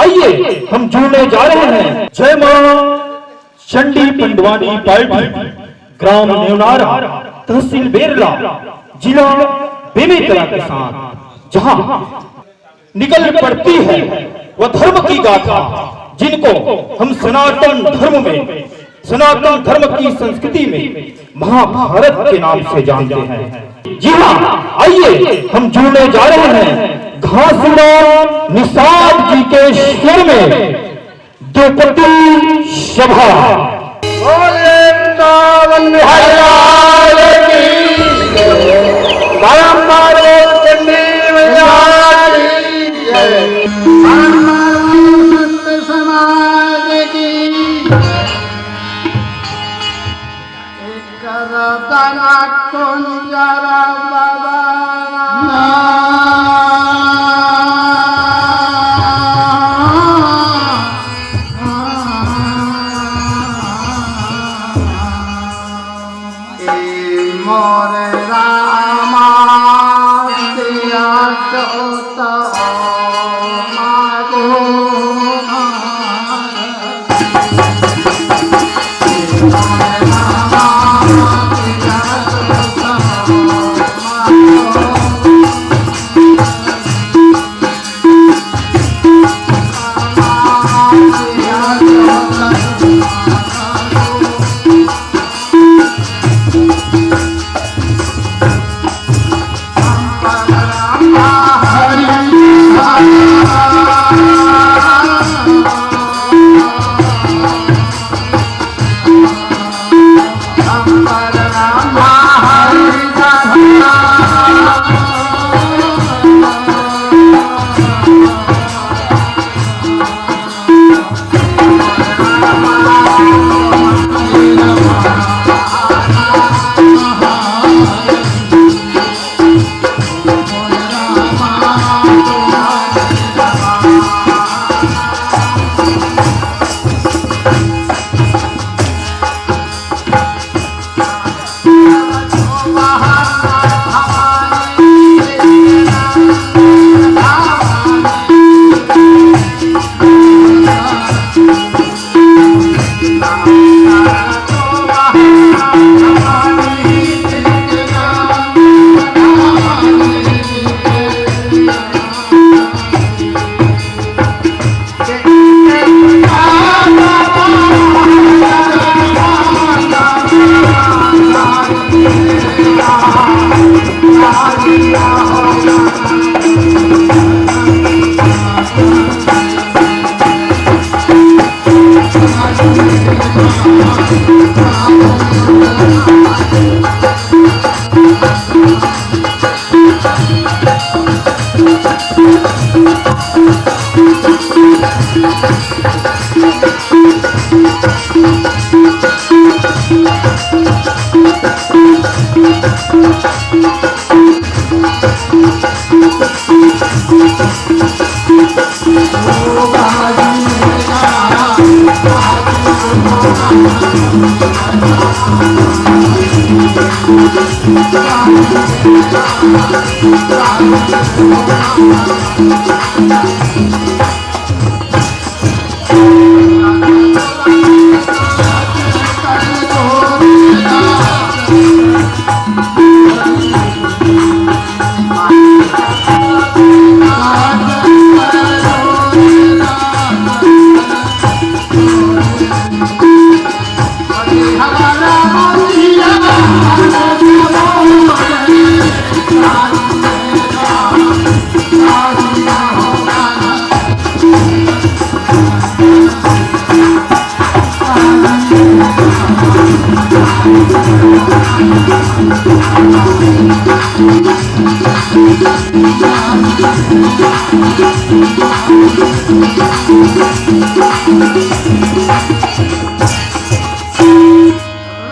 आइए हम जुड़ने जा रहे हैं। जय मां चंडी पंडवानी पार्टी, ग्राम नेवनारा, तहसील बेरला, जिला बेमेतरा के साथ जहां निकल पड़ती है वह धर्म की गाथा, जिनको हम सनातन धर्म में, सनातन धर्म की संस्कृति में महाभारत के नाम से जानते हैं। जी हाँ, आइए हम जुड़ने जा रहे हैं घासीराम निषाद जी के स्वर में द्रौपदी सभा।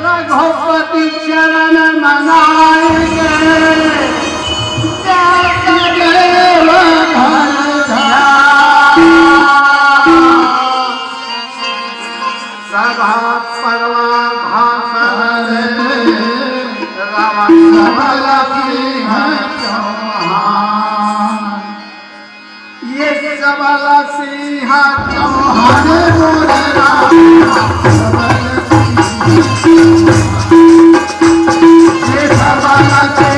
रघुपति चरण मनाएंगे, सभा परवा भाषण सबल सिंह चौहान, ये सबल सिंह चौहान मोरे राम ये सबल के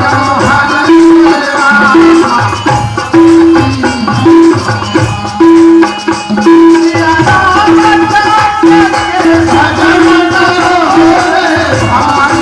चौहान मोरे राम या राम के भजन करो रे भाई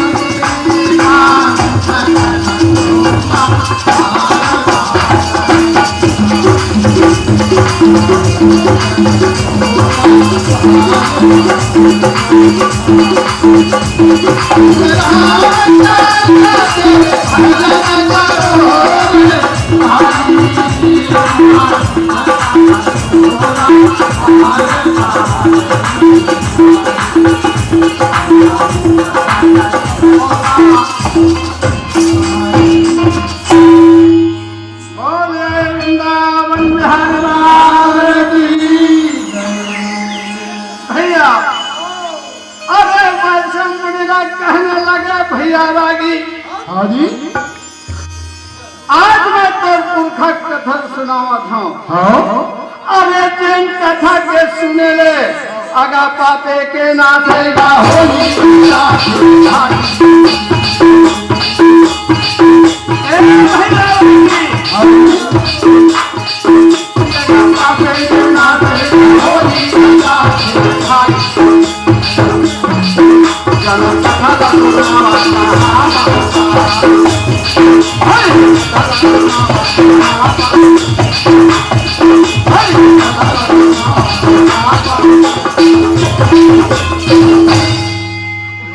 कहने लगे भैया रागी हाँ जी आज मैं तोर पुरखा कथा सुनावत हूँ हाँ अरे जिन कथा के सुने ले अगा पाते के नाचेगा होली ए भैया रागी अगा पाते के नाचेगा होली जनम कथा का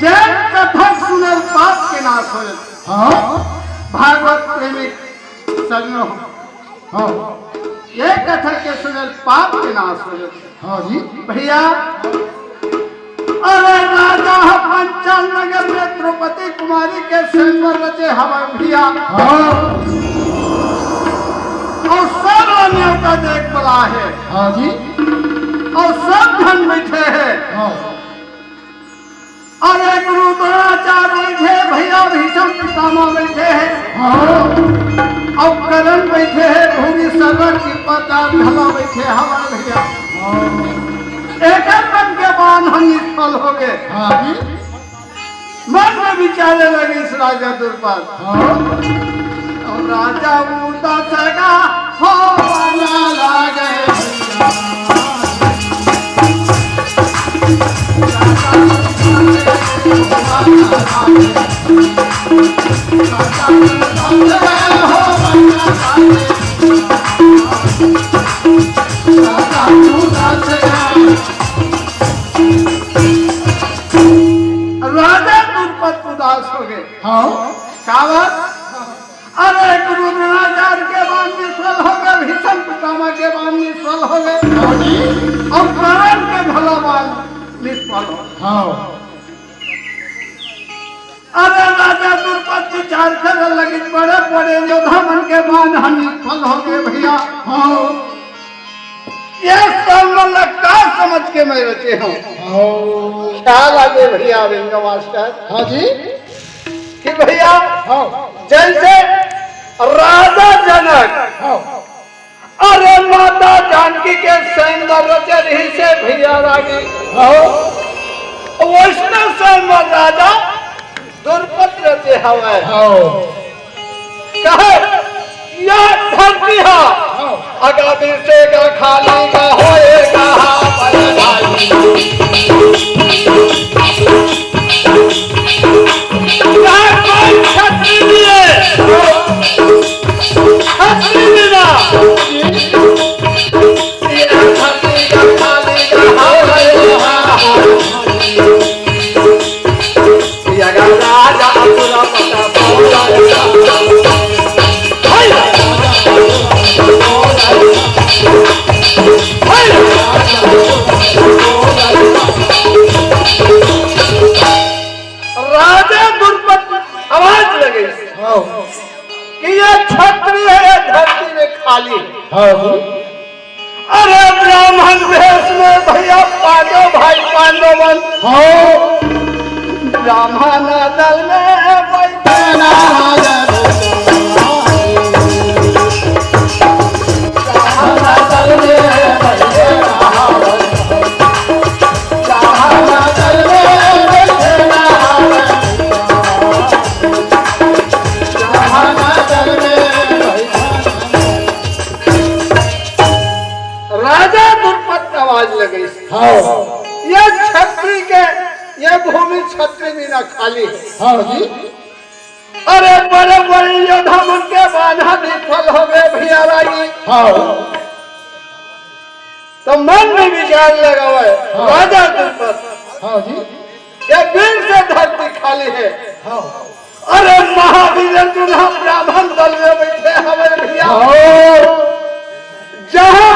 जैन कथक सुनल पाप के नाश हो हाँ भागवत प्रेमी सजनो हाँ ये कथक के सुनल पाप के नाश हो हाँ जी भैया अरे राजा पंचाल नगर में द्रौपदी कुमारी के स्वयंवर रचे हवा भैया हाँ और सब रानियों का देख बड़ा है हाँ जी और सब धन बैठे हैं हाँ अरे गुरु द्रोणाचार्य बैठे भैया भीषम पितामह बैठे हैं हाँ और करण बैठे हैं भूमि सर्वर की पता भला बैठे हमारे भैया एक मन के बाद हम निष्फल हो गए हाँ जी मन में विचारे लगे इस राजा दुर्पद हाँ और राजा उदासगा हो बना लागे राजा दुर्पद उदास हो गए हाँ कावत अरे गुरु द्रोणाचार्य के बाद निष्फल हो गए भीषम पितामह के बाद निष्फल हो गए हाँ जी और करण के भला बाद निष्फल हो गए। हाँ अरे राजा दुर्पद विचार कर लगे बड़े बड़े योद्धा मन के बाद हम निष्फल हो गए भैया हाँ ये सब का समझ के मैं रचे हूँ हाँ क्या लगे भैया विंग मास्टर हाँ जी कि भैया हाँ जैसे राजा जनक हाँ अरे माता जानकी के सैन्य रचे रही से भैया रागी हाँ वैष्णव सैन्य राजा दुर्पद रचे हवे हाँ कहे या धरती हा अगा से का खाली का होएगा राजा पूरा राजा दुर्पद आवाज लगी हाँ कि ये क्षत्रिय है धरती में खाली हाँ अरे ब्राह्मण भेष में भैया पांचों भाई पांडवन हाँ ब्राह्मण दल में बैठे ब्राह्मण दल में आवाज लगी। हाँ ये छत्री के ये भूमि छत्री बिना खाली है। हाँ जी अरे बड़े बड़े योद्धा मन के बाधा विफल हो गए भैया राजी। हाँ तो मन में विचार लगा हुआ है राजा द्रुपद हाँ जी ये वीर से धरती खाली है। हाँ अरे महावीर तुम ब्राह्मण दल में बैठे हमारे भैया जहाँ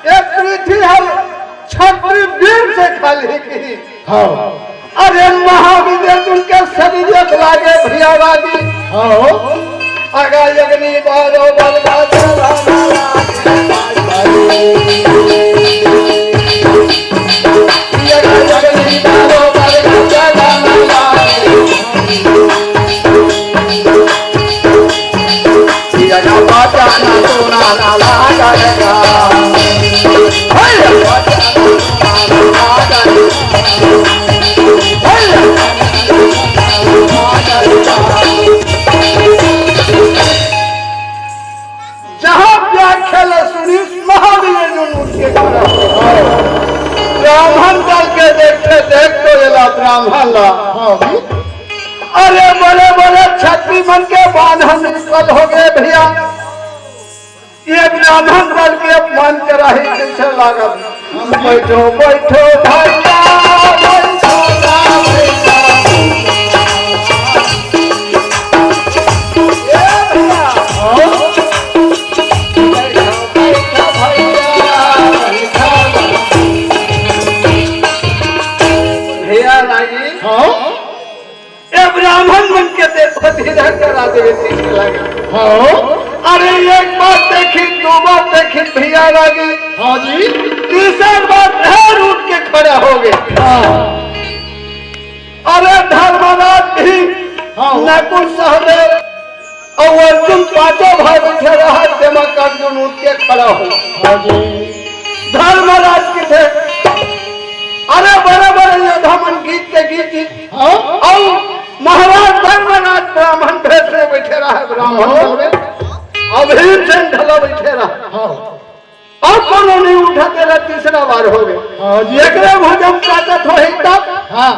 ये पृथ्वी हम छत्री वीर से खाली की। हाँ अरे महावीर तुमके शरीर लागे भैया राजी। हाँ अगा यज्ञनी बारो बलगा चला यज्ञनी बारो बलगा चला यज्ञ बाजाना सोना लाला करेगा जहाँ व्याख्या सुनी महावीर जो उनके ब्राह्मण दल के देखते देख तो ये ब्राह्मण ला। हाँ जी अरे बड़े बड़े छत्री मन के बांधन विफल हो गए भैया। ये ब्राह्मण दल के अपमान करा ही कैसे लागत। बैठो बैठो भैया बैठो ना भैया। ये भैया बैठो बैठो भैया भैया लागी। हाँ ये ब्राह्मण मन के देखो धीरे करा दे लगे। हाँ अरे एक बात देखी दो बात देखी भैया लगी। हाँ जी तीसरी बात ढेर उठ के खड़े हो गए। हाँ अरे धर्मराज भी हाँ नकुल सहदेव और अर्जुन पांचों भाई बैठे रहा। दिमाग अर्जुन उठ के खड़ा हो। हाँ जी धर्मराज के थे। अरे बड़े बड़े योद्धा मन गीत के गीत हाँ और महाराज धर्मराज ब्राह्मण भेष में बैठे रहा। ब्राह्मण दल में अब भीमसेन ढला बैठे रहा। हाँ और कोनो नहीं उठा तेरा तीसरा बार हो गए। हाँ जी एकरे भजन ताकत हो तब हाँ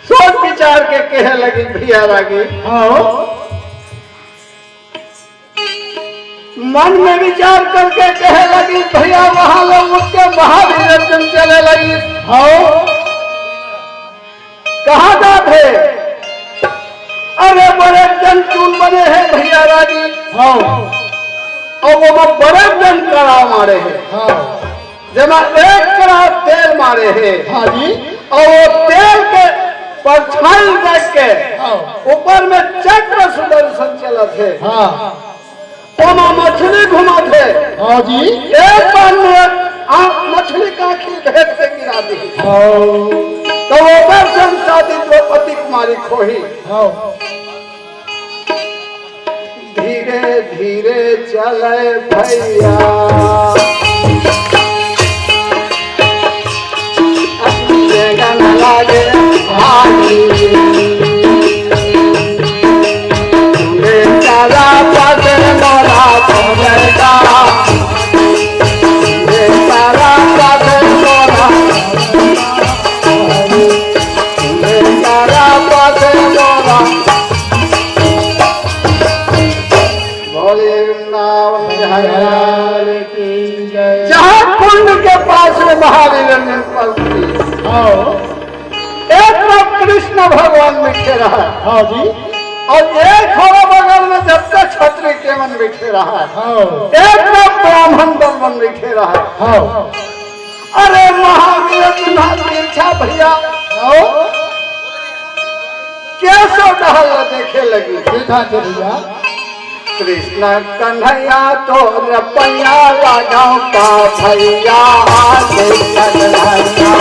सोच विचार के कहे लगी भैया लगी। हाँ मन में विचार करके कहे लगी भैया वहां लोग उसके महावीर अर्जुन चले लगी। हाँ कहाँ का थे। अरे बड़े जन चून बने हैं भैया राजी। हाँ और वो बड़े जन कड़ा मारे हैं। हाँ जमा एक कड़ा तेल मारे हैं। हाँ जी और वो तेल के परछाई देख के हाँ ऊपर में चक्र सुदर्शन चला थे। हाँ तो मछली घुमा थे। हाँ जी एक बार में मछली का आँखी भेद से गिरा दी। हाँ तो वो दर्शन शादी द्रौपदी कुमारी खोही। हाँ धीरे धीरे चले भैया अपने गन लागे भाई चला पद मोरा पवेगा चला पद मोरा चला पद मोरा भोले वृंदावन बिहारी की जय जहाँ कुंड के पास में महावीर ने पहुंची। हाँ एक तरफ कृष्ण भगवान बैठे रहा हाँ जी और एक थोड़ा बगल में जब तक छत्री के मन बैठे रहा। हाँ एक तरफ ब्राह्मण दल मन बैठे रहा। हाँ अरे महावीर तुम्हारी इच्छा भैया कैसे टहल देखे लगी। देखा के भैया कृष्ण कन्हैया तो रपैया राजाओं का भैया आगे कन्हैया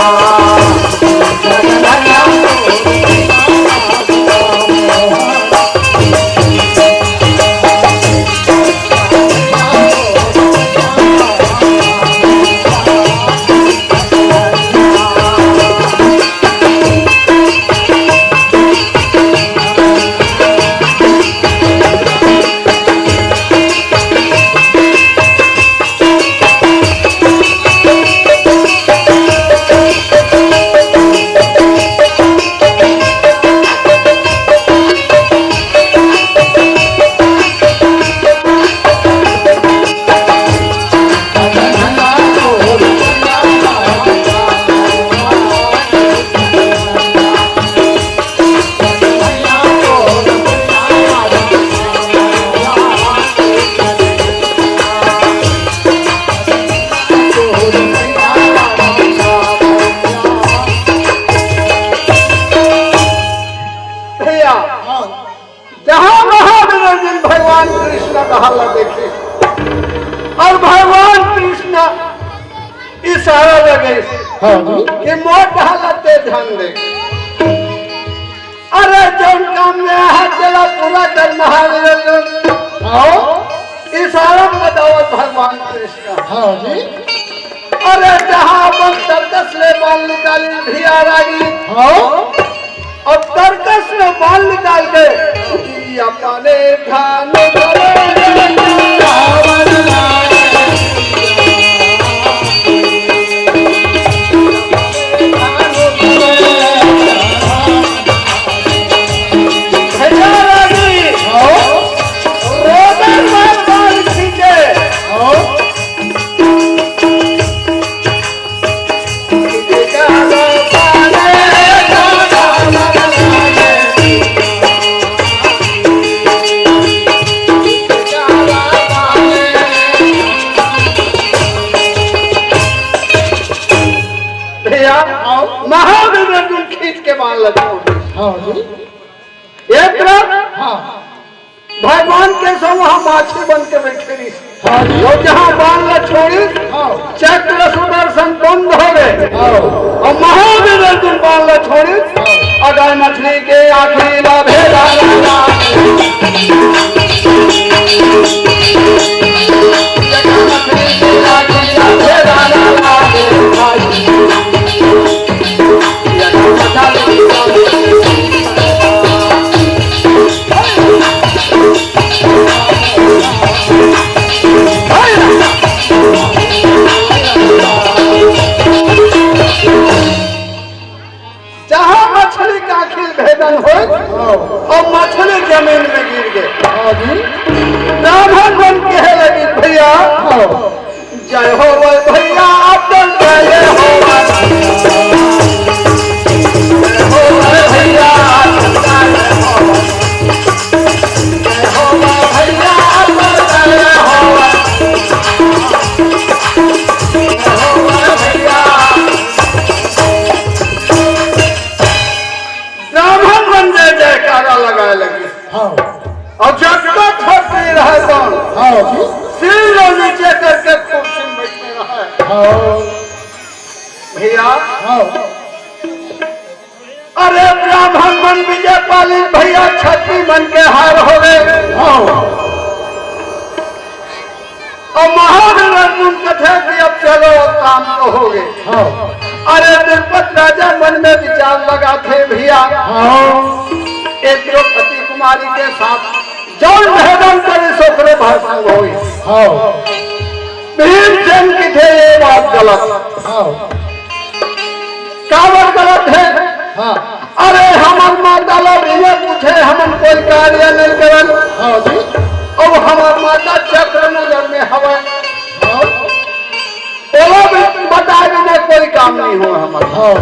हाँ जी कि मोट हालते ध्यान दे। अरे जौन काम में हाथ चला पूरा कर महावीर। हाँ इशारा बताओ भगवान कृष्ण। हाँ जी अरे जहाँ अपन सर्कस में बाल निकाली भी आ रही हाँ और सर्कस में बाल निकाल के अपने ध्यान महावीर अर्जुन खींच के बाल लगे। हाँ जी एक तरफ हाँ भगवान के सब वहां माछी बन के बैठे रही। हाँ जी और जहाँ बाल न छोड़ी हाँ चक्र सुदर्शन बंद हो गए हाँ और महावीर अर्जुन बाल न छोड़ी अगर मछली के आखिरी ना भेजा जहाँ मछली का आखिर भेदन हो और मछली जमीन में गिर गए। हाँ जी ब्राह्मण बन के है लगी भैया हाँ जय हो भैया आप जय हो भैया ब्राह्मण बन जय जयकारा लगाए लगे। हाँ और जब तक फंसी रहे कौन हाँ जी सिर नीचे करके कुर्सी में बैठे रहे। हाँ भैया हाँ अरे ब्राह्मण बन विजय पाली भैया छठी बन के हार हो गए। हाँ और महावीर अर्जुन कथे कि अब चलो काम तो हो गए। हाँ अरे द्रुपद राजा मन में विचार लगा थे भैया हाँ एक द्रौपदी कुमारी के साथ जौन भेदन करे सोखरे भाषण हुई। हाँ भीमसेन की थे ये बात गलत। हाँ कावर गलत है। हाँ अरे हमर माता लोग इन्हें पूछे हमन कोई कार्य नहीं करन हाँ जी अब हमार माता चक्र नजर में हवा हाँ बताए बिना कोई काम नहीं हुआ हमारा। हाँ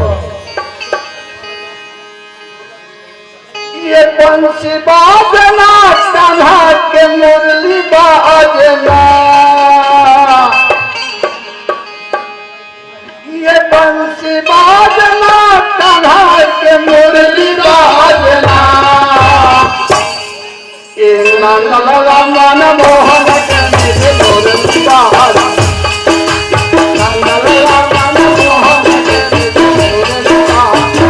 ये बंसी बाजना कान्हा के मुरली बाजना ये बंसी बाजना कान्हा के मुरली बाजना ये नंदलाला मन मोहन के मुरली बाजना नंदलाला मन मोहन के मुरली बाजना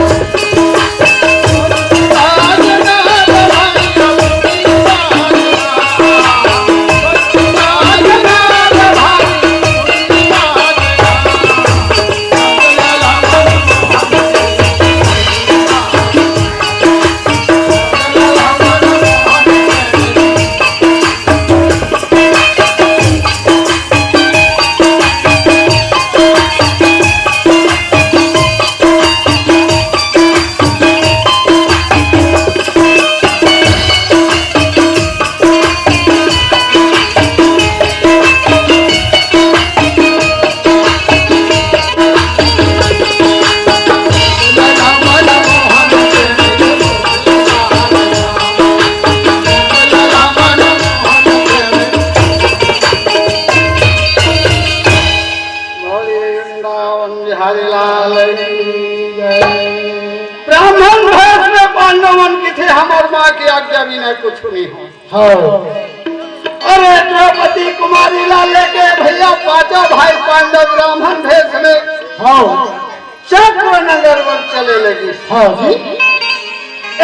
ब्राह्मण भेष में पांडवन की थे हमार माँ की आज्ञा भी नहीं कुछ नहीं हो। हाँ अरे द्रौपदी कुमारी ला लेके भैया पांचों भाई पांडव ब्राह्मण भेष में हाँ हाँ जी।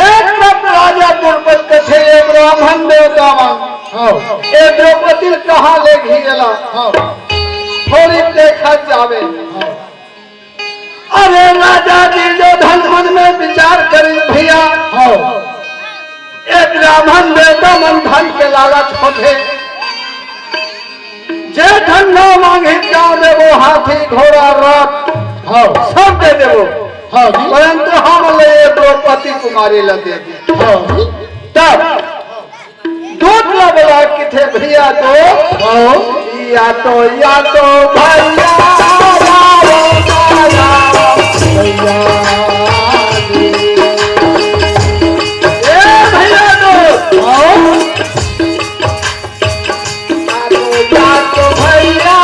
एक तरफ राजा द्रौपदी थे, एक ब्राह्मण देवतावान। हाँ ए द्रौपदी कहाँ ले घिला हाँ थोड़ी देखा जावे। अरे राजा जी जो धन मन में विचार करी भैया, हाँ एक ब्राह्मण देवता मन धन के लालच होते, जे धन न मांगे क्या देवो, हाथी घोड़ा रथ हाँ सब दे देवो, हाँ जी। परंतु हम ले द्रौपदी कुमारी ला दे दी। हाँ जी। तब दूध ला बोला कि थे भैया तो हाँ या तो भैया भैया ए भैया तो हाँ या तो भैया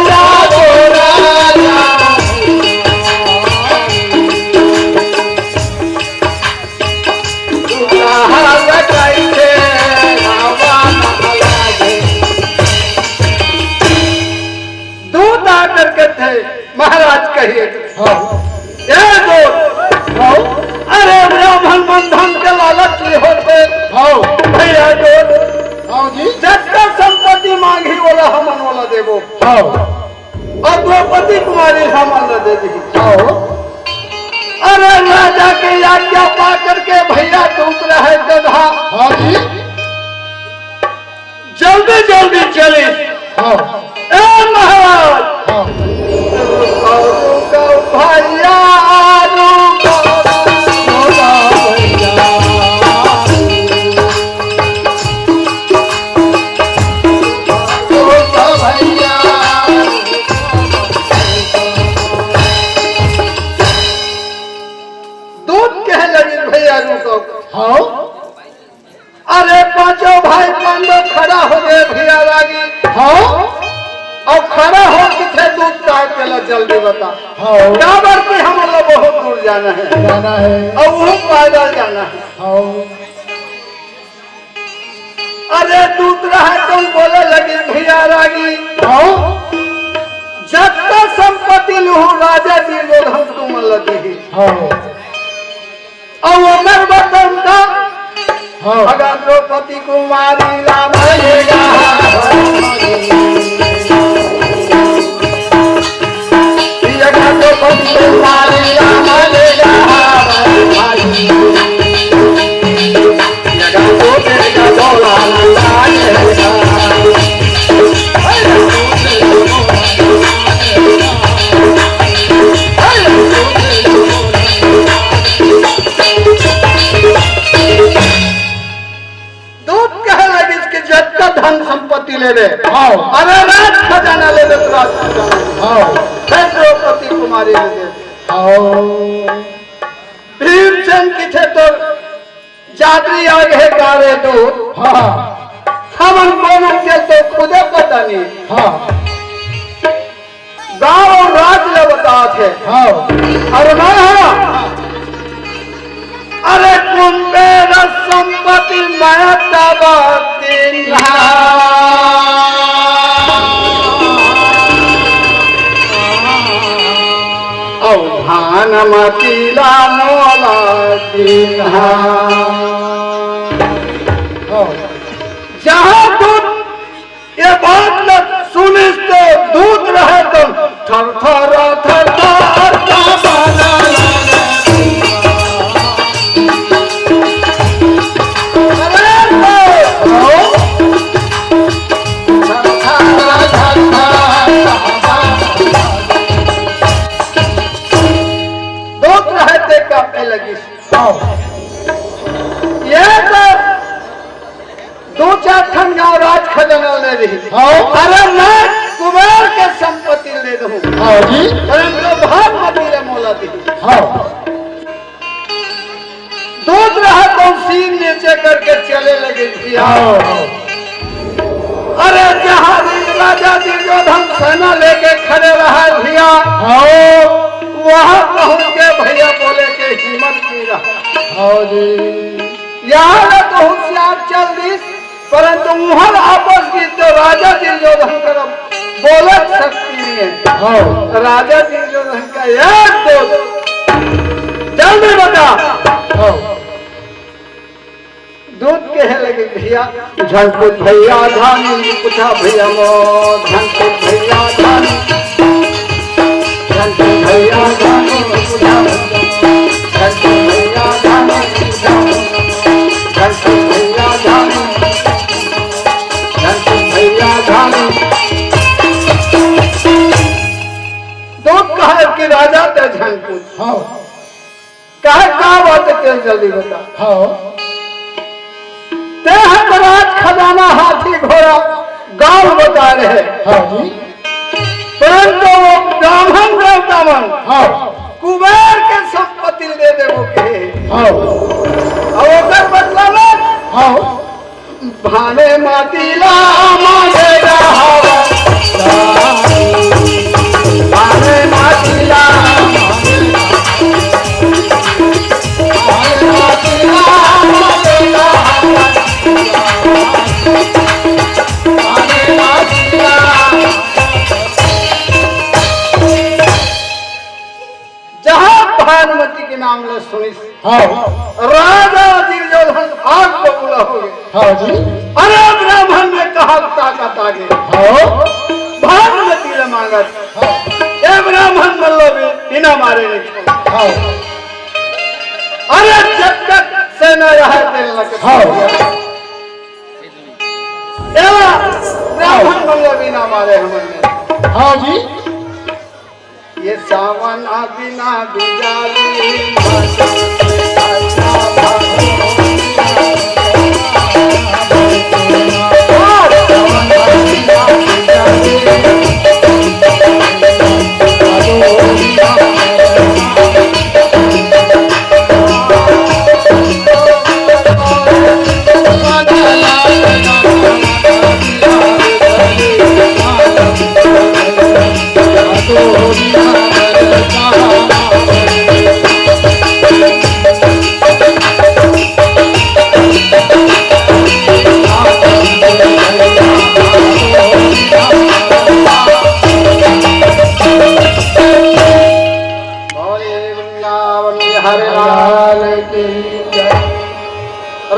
या तो राजा दूध आकर के थे महाराज कहिए हाँ हाँ अरे ब्राह्मण बंधन के लालच में होते हाँ भैया जो हाँ जी। जिसका संपत्ति मांगी बोला हमन वाला देवो, हाँ और द्रौपदी कुमारी हमन ला दे दी। हाँ अरे राजा के आज्ञा पा करके भैया दूत रहे गधा, हाँ जी। जल्दी जल्दी चले। हाँ ए महाराज हाँ रुको रुको भैया रुको दूध कह लगी भैया रुको। हाँ अरे पांचों भाई पांडव खड़ा हो गए भैया लागी, हाँ और खड़ा हो किथे दूध काट के ला जल्दी बता। हाँ क्या बढ़ती हम लोग बहुत दूर जाना है जाना है। और वो पैदल जाना है। हाँ अरे दूसरा है तुम बोले लगी भैया लागी, हाँ जब तक संपत्ति लूह राजा जी लोग हम तुम लगी, हाँ और वो मेरे बतन का हाँ अगर द्रौपदी कुमारी राम लेगा अगर द्रौपदी कुमारी राम लेगा अगर तो तेरा डोला लाएगा दूध कहे लगी इसके जब का धन संपत्ति ले ले। हाँ अरे राज खजाना ले ले तो राज खजाना हाँ फिर द्रौपदी कुमारी ले दे। हाँ भीमसेन की थे तो जादरी आगे कारे दो हाँ हमन कौन के तो खुदे पता नहीं, हाँ गांव और राज ले बता थे। हाँ अरे ना अरे कुंबे संपत्ति मैं तबाती भान मतीला मोला दीन्हा। हाँ जहाँ दूध ये बात न सुनिस तो दूध रहे तो थर थर थर थर दूध रहते कांपने लगी। हाँ ये तो दो चार खन गाँव राज खजाना ले रही। हाँ अरे मैं कुमार के संपत्ति ले दूं, हाँ जी। परंतु भागवती ले मोला दी। हाँ दूध रहा तो सीन नीचे करके चले लगे भैया। हाँ अरे जहाँ राजा दुर्योधन सेना लेके खड़े रहा भैया, हाँ वहाँ पहुँच के भैया बोले के हिम्मत की रहा। हाँ जी। यहाँ तो होशियार चल दी, परंतु मुहर आपस की तो राजा दुर्योधन तरफ बोले सकती है। हाँ राजा दुर्योधन का एक दोस्त जल्दी बता। हाँ दूध कहे लगे भैया झनपुर भैया धानी पूछा भैया मो झनपुर भैया धानी झनपुर भैया धानी पूछा झनपुर भैया धानी पूछा झनपुर भैया धानी झनपुर भैया धानी। दूध कहा कि राजा ते झनपुर हाँ कहे का बात है जल्दी बता। हाँ राज खजाना हाथी घोड़ा गांव बता रहे हाँ जी परंतु वो ब्राह्मण देवतावन हाँ कुबेर के संपत्ति दे दे वो के हाँ और ओकर बदला में हाँ भाने मातीला मांगे रहावा भाने मातीला भानुमती के नाम ले सुनी हाँ राजा दुर्योधन आग बबूला हो गए। हाँ जी अरे ब्राह्मण ने कहा ताकत आगे हाँ भानुमती ने मांगत ये ब्राह्मण मल्लो भी बिना मारे नहीं छोड़ा। हाँ अरे जब तक सेना रहा तेल लगे हाँ ब्राह्मण मल्लो बिना मारे हमने हाँ जी ये सावन बिना बिजाली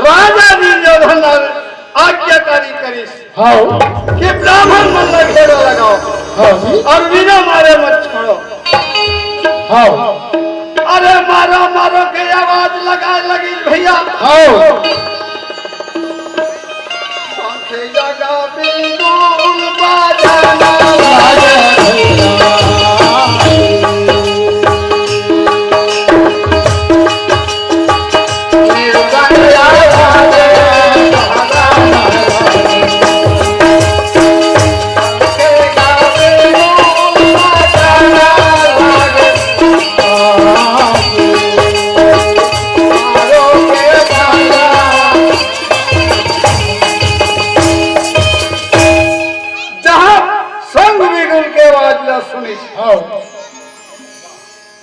राजा दुर्योधन आज्ञाकारी करिस हाँ कि ब्राह्मण मन घेरा लगाओ हाँ जी और बिना मारे मत छोड़ो। हाँ अरे मारो मारो के आवाज लगा लगी भैया हाँ जगह बिल्कुल बाजाना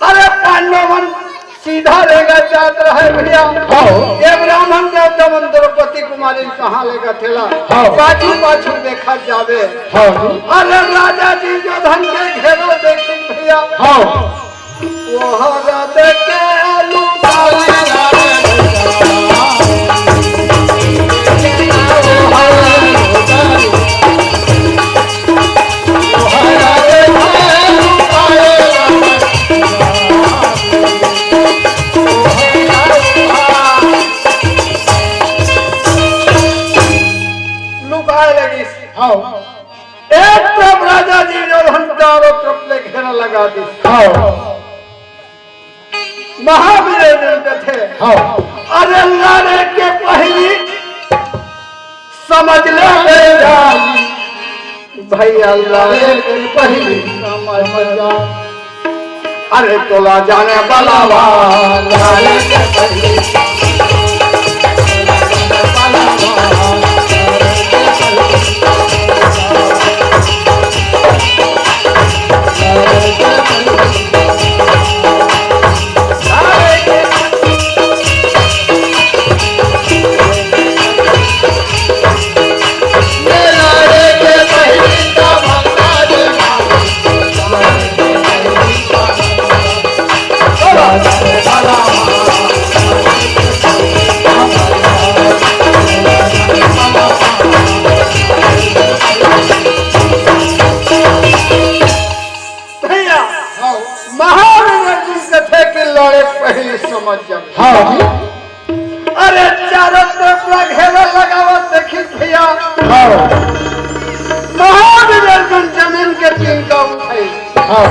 अरे पांडवन सीधा लेगा जात रहे भैया ये ब्राह्मण देवता द्रौपदी कुमारी कहाँ लेगा ठेला पाछू पाछू देखा जावे। अरे राजा जी जो धन के घेरो देखी भैया वो देखे एक तरफ राजा जी जो चारों तरफ ले घेरा लगा दी महावीर थे। अरे लड़े के पहली समझ ले भैया लड़े के पहली समझ जा। अरे तोला जाने वाला लड़े के पहली Bala समझ जाओ। हाँ जी अरे चारों तरफ घेरा लगा हुआ देखी भैया, हाँ महावीर अर्जुन जमीन के तीन का उठाई हाँ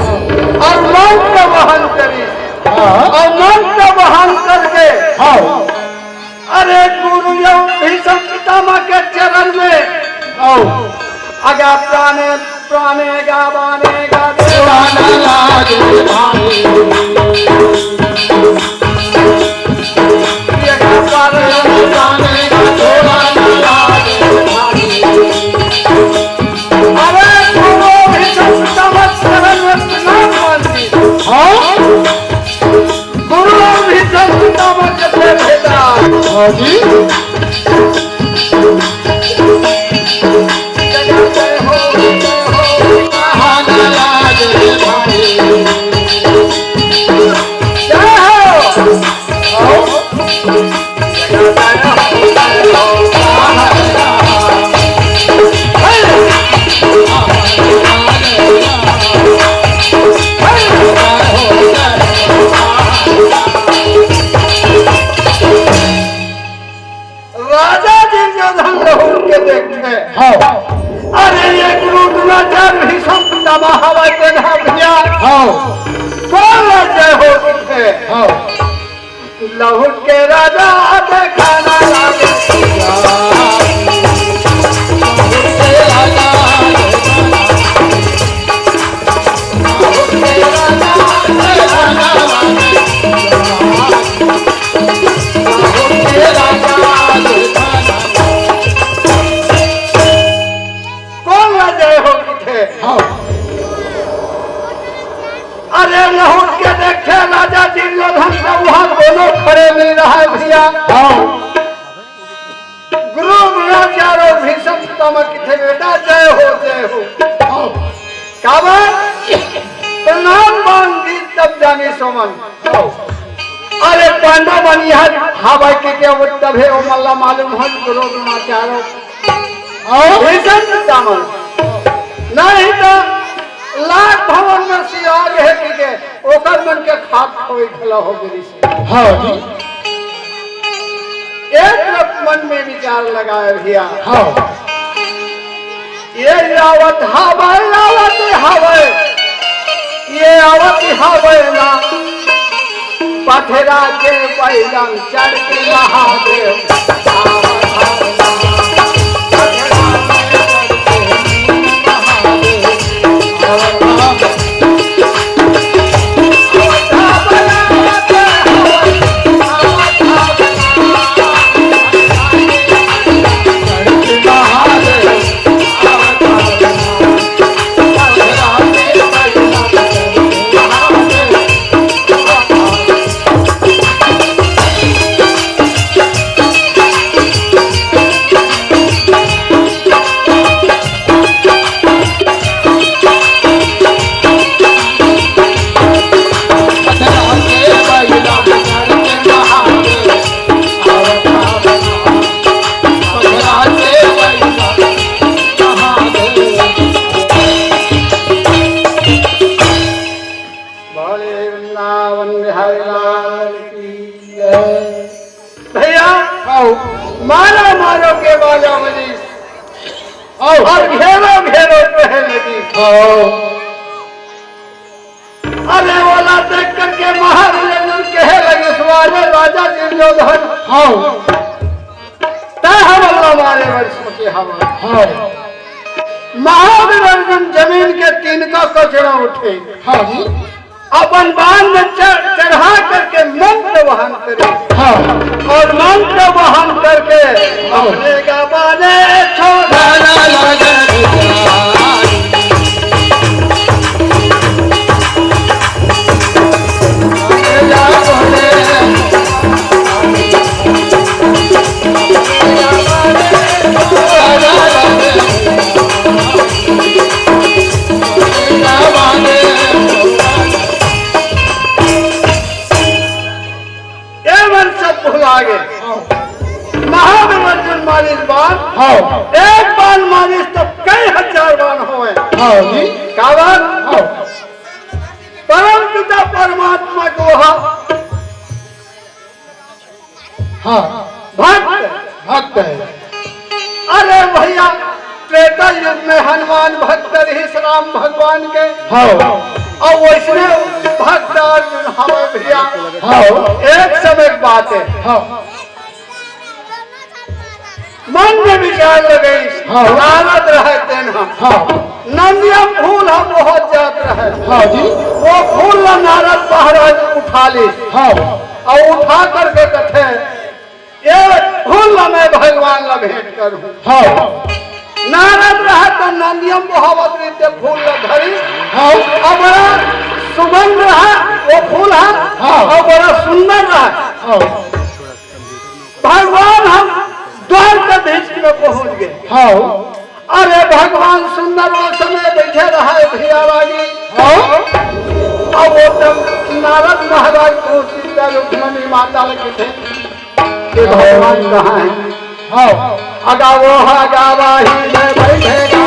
और मन का वहन करी हाँ और मन का वहन करके हाँ अरे गुरु भीषम पितामह के चरण में आगा प्राणे प्राणे गावाने गाते अरे गुरु भीषम पितामह चरण में प्रणाम मानती गुरु भीषम पितामह के भेदा हाँ जी राजा जी जो धन लहू के देखते हाँ अरे ये गुरु द्रोणाचार्य भीषम पितामह हवा के ना भैया हाँ कौन जय हो उठे हाँ लहू के राजा देखाना लागे कौन जय हो उठे हाँ अरे लहू के देखे राजा दुर्योधन का वहां दोनों खड़े नहीं रहा भैया हाँ गुरु द्रोणाचार्य और भीषम पितामह किथे बेटा जय हो कावन प्रणाम मांगी तब जाने सोमन अरे पांडव बनिया हवा के तब है ओ मल्ला मालूम हो गुरु द्रोणाचार्य और भीषम पितामह नहीं तो लाख भवन में सियाग है के ओकर मन के खाप खोई खला हो गई से हाँ जी एक तरफ मन में विचार लगाए भैया हाँ ये आवत हवा ये आवत हवा ना पथरा के पैलम चढ़ के महादेव भैया मारो मारो के बाजा बजी और घेरो घेरो कहे लगी अरे बोला देख करके महाराज कहे लगे सवारे राजा दुर्योधन तय हमला मारे वर्षों के हवा महावीर अर्जुन जमीन के तीन का कचरा उठे अपन बाण में चढ़ा करके मंत्र वहन करे और मंत्र वहन करके अपने का बाने छोड़ा आगे महावीर अर्जुन मारिस बाण एक बाण मारिस तो कई हजार बाण हुए कावन परम पिता परमात्मा को हाँ भक्त भक्त है। अरे भैया त्रेता युग में हनुमान भक्त रही राम भगवान के हाँ और वैष्णव भक्त अर्जुन हमें भैया हाँ एक समय की बात है। हाँ मन में विचार लगे हाँ। नारद रहे तेना हाँ नंदिया फूल हम बहुत जात रहे हाँ जी वो फूल ला नारद महाराज उठा ली हाँ और उठा करके कथे ये फूल ला मैं भगवान ला भेंट करूं। हाँ नारद रहा तो नंदियम बहावत रीते फूल ला धरी हाँ और बड़ा सुगंध रहा वो फूल है हाँ। और बड़ा सुंदर रहा। हाँ भगवान हम द्वार के बीच में पहुंच गए। हाँ अरे भगवान सुंदर वो समय बैठे रहे भैया रानी हाँ और वो तब नारद महाराज को सीता रुक्मणी माता लगे थे कि भगवान कहाँ है। हाँ अगावो अगावाही में बैठेगा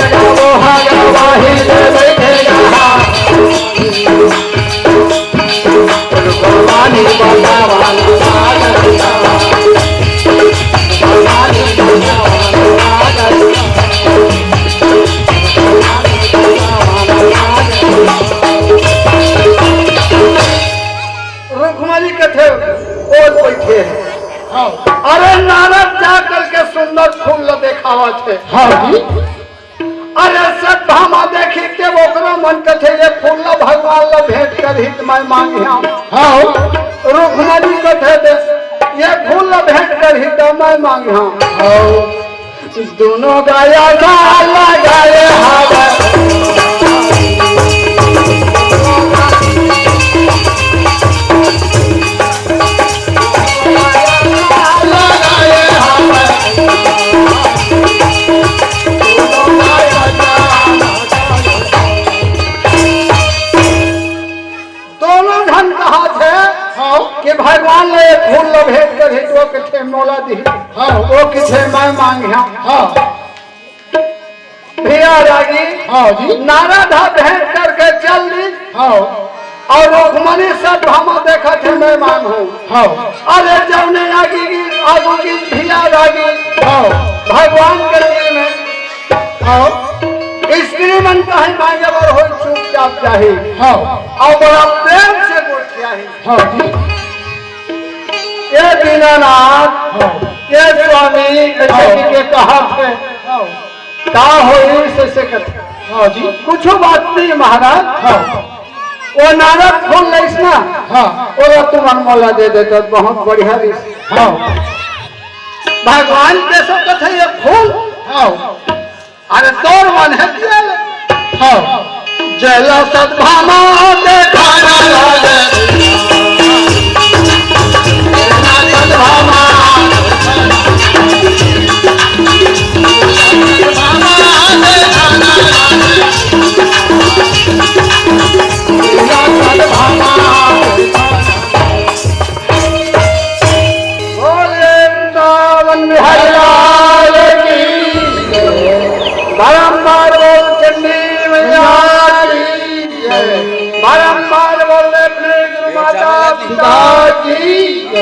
अगावो अगावाही में बैठेगा भगवानी रुक्मणी कथे और बैठे हैं। हाँ अरे नारद जा करके सुंदर फूल देखावा थे। हाँ जी अरे सब भामा देखी के ओकरा मन कथे ये फूल ला भगवान ला भेंट कर हित मैं मांगिया। हाँ रुक्मणी कथे दे ये फूल ला भेंट कर हित मैं मांगिया। दोनों गाया गाला गाए हावे कि भगवान ने फूल लो भेंट कर हितो किथे मोला दी हाँ वो किथे मैं मांगिया। हाँ भैया रागी हाँ जी नारद भेंट करके चल दी हाँ और रुक्मणी सब हम देखा थे मैं मांगू। हाँ अरे जब ने आगे की आगू की भैया रागी हाँ भगवान के दिल में हाँ स्त्री मन का ही मांगे बर हो चुपचाप चाहिए हाँ और बड़ा प्रेम से बोल चाहिए। हाँ जी ये दीनानाथ हाँ ये स्वामी ऐसे के कहा थे हाँ का हो से करते हाँ जी कुछ बात नहीं महाराज। हाँ वो नारद फूल लईस ना हाँ और तुम अनमोला दे देते बहुत बढ़िया रिस हाँ भगवान के सब कथे ये फूल हाँ अरे तोर मन है दिया हाँ जला सद्भामा देखाना लागे सद्भामा बोले वृंदावन बिहारी लाल की बारंबार बोल चंडी मैया की बारंबार बोले अपने गुरु माता पिता की